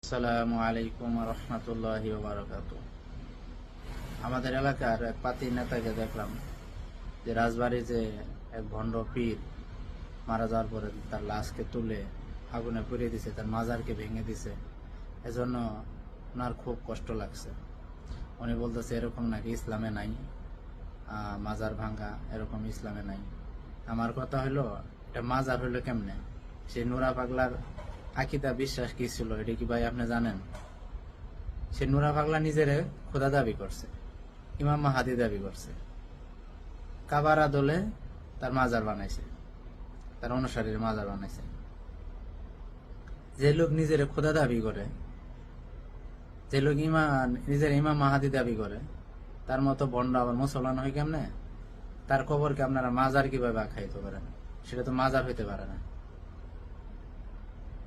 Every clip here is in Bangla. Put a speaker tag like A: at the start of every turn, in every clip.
A: আসসালামু আলাইকুম রহমতুল্লাহি বারাকাতুহু। আমাদের এলাকার এক পাতি নেতাকে দেখলাম যে রাজবাড়ি যে এক ভণ্ড পীর মারা যাওয়ার পরে তার লাশকে তুলে আগুনে পুড়িয়ে দিছে, তার মাজারকে ভেঙে দিছে। এজন্য ওনার খুব কষ্ট লাগছে। উনি বলতেছে এরকম নাকি ইসলামে নাই, মাজার ভাঙ্গা এরকম ইসলামে নাই। আমার কথা হলো এটা মাজার হইলো কেমনে? সেই নুরা পাগলার আকিদা বিশ্বাস কি ছিল এটা কি ভাই আপনি জানেন? সে নুরা পাগলা নিজের খোদা দাবি করছে, ইমাম মাহাদি দাবি করছে, কাবার আদলে তার মাজার বানাইছে, তার অনুসারীর মাজার বানাইছে। যে লোক নিজের খোদা দাবি করে, যে লোক নিজের ইমাম মাহাদি দাবি করে, তার মতো ভণ্ড আবার মুসলমান হয় কেমনে? তার কবরকে আপনারা মাজার কিভাবে আখ্যায়িত করেন? সেটা তো মাজার হইতে পারে না।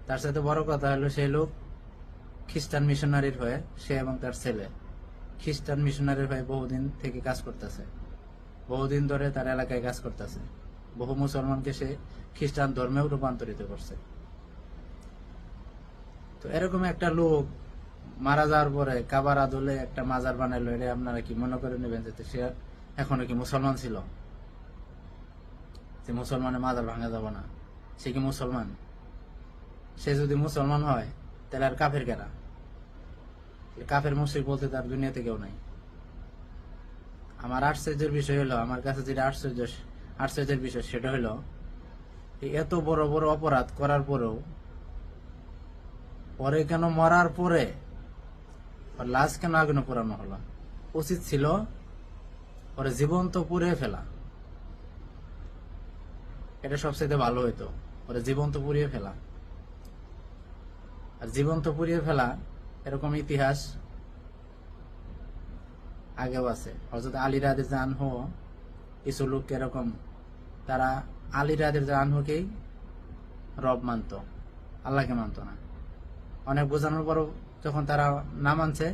A: তার সাথে বড় কথা হলো সেই লোক খ্রিস্টান মিশনারির হয়ে, সে এবং তার ছেলে খ্রিস্টান মিশনারির হয়ে বহুদিন থেকে কাজ করতেছে, বহুদিন ধরে তার এলাকায় কাজ করতেছে। বহু মুসলমানকে সে খ্রিস্টান ধর্মেও রূপান্তরিত করছে। তো এরকম একটা লোক মারা যাওয়ার পরে কাবার আদলে একটা মাজার বানাইলো, এটা আপনারা কি মনে করে নেবেন যে সে এখনো কি মুসলমান ছিল? যে মুসলমানের মাজার ভাঙা যাব না, সে কি মুসলমান? সে যদি মুসলমান হয় তাহলে আর কাফের কেনা? কাফের মুশরিক বলতে তার দুনিয়াতে কেউ নাই। আমার আশ্চর্যের বিষয় হলো, আমার কাছে যেটা আশ্চর্যের বিষয় সেটা হলো এত বড় বড় অপরাধ করার পরেও পরে কেন মরার পরে লাশ কেন আগুনে পোড়ানো হলো? উচিত ছিল পরে জীবন্ত পুড়িয়ে ফেলা, এটা সবচেয়ে ভালো হইতো। পরে জীবন্ত পুড়িয়ে ফেলা, আর জীবন্ত পুড়িয়ে ফেলা এরকম ইতিহাস আগেও আছে। হযরত আলী রাদিয়াল্লাহু আনহু কিছু লোক এরকম, তারা আলী রাদিয়াল্লাহু আনহুকেই রব মানত, আল্লাহকে মানত না। অনেক বোঝানোর পরও যখন তারা না মানছে,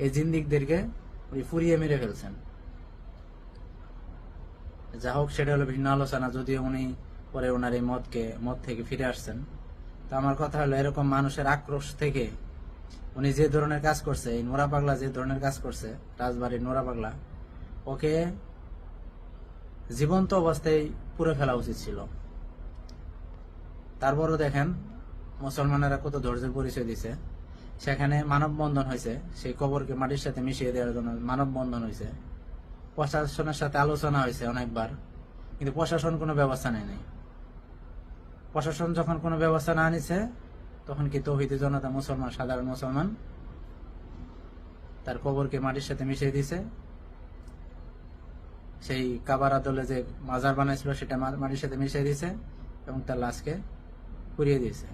A: এই জিন্দিকদেরকে পুড়িয়ে মেরে ফেলছেন। যা হোক, সেটা হলো ভিন্ন আলোচনা। যদিও উনি পরে ওনার এই মত থেকে ফিরে আসছেন। তো আমার কথা হলো, এরকম মানুষের আক্রোশ থেকে উনি যে ধরনের কাজ করছে, এই নোরা পাগলা যে ধরনের কাজ করছে, রাজবাড়ির নোরা পাগলা, ওকে জীবন্ত অবস্থায় পুড়ে ফেলা উচিত ছিল। তারপরও দেখেন মুসলমানেরা কত ধৈর্যের পরিচয় দিছে। সেখানে মানববন্ধন হয়েছে, সেই কবরকে মাটির সাথে মিশিয়ে দেওয়ার জন্য মানববন্ধন হয়েছে। প্রশাসনের সাথে আলোচনা হয়েছে অনেকবার, কিন্তু প্রশাসন কোনো ব্যবস্থা নেয়নি। প্রশাসন যখন কোনো ব্যবস্থা না নিছে, তখন কি তৌহিদি জনতা মুসলমান, সাধারণ মুসলমান তার কবরকে মাটির সাথে মিশিয়ে দিছে। সেই কাবার আদলে যে মাজার বানাইছিল সেটা মাটির সাথে মিশিয়ে দিছে এবং তার লাশকে পুড়িয়ে দিয়েছে।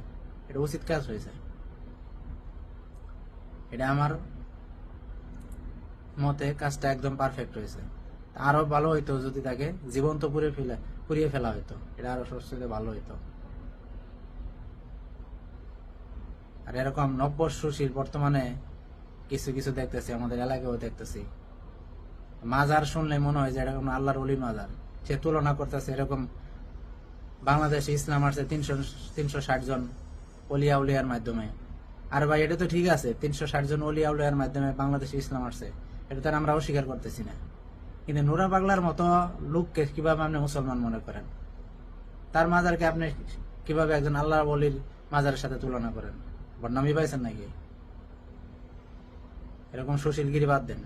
A: এটা উচিত কাজ হয়েছে। এটা আমার মতে কাজটা একদম পারফেক্ট হয়েছে। আরো ভালো হইতো যদি তাকে জীবন্ত পুড়িয়ে ফেলা হইতো, এটা আরো সবচেয়ে ভালো হইতো। আর এরকম নব্য সুশীল বর্তমানে কিছু কিছু দেখতেছি, আমাদের এলাকায়ও দেখতেছি। মাজার শুনলে মনে হয় যে এটা কোনো আল্লাহর ওলির মাজার। সে তুলনা করতেছে এরকম বাংলাদেশে ইসলাম আসছে 360 জন অলিয়া উলিয়ার মাধ্যমে। আর ভাই, এটা তো ঠিক আছে, 360 জন অলিয়া উলিয়ার মাধ্যমে বাংলাদেশে ইসলাম আসছে, এটা তো আমরা অস্বীকার করতেছি না। কিন্তু নুরা পাগলার মতো লোককে কিভাবে আপনি মুসলমান মনে করেন? তার মাজারকে আপনি কিভাবে একজন আল্লাহর ওলির মাজারের সাথে তুলনা করেন? বদনামি পাইছেন নাকি? এরকম সুশীলগিরি বাদ দেন।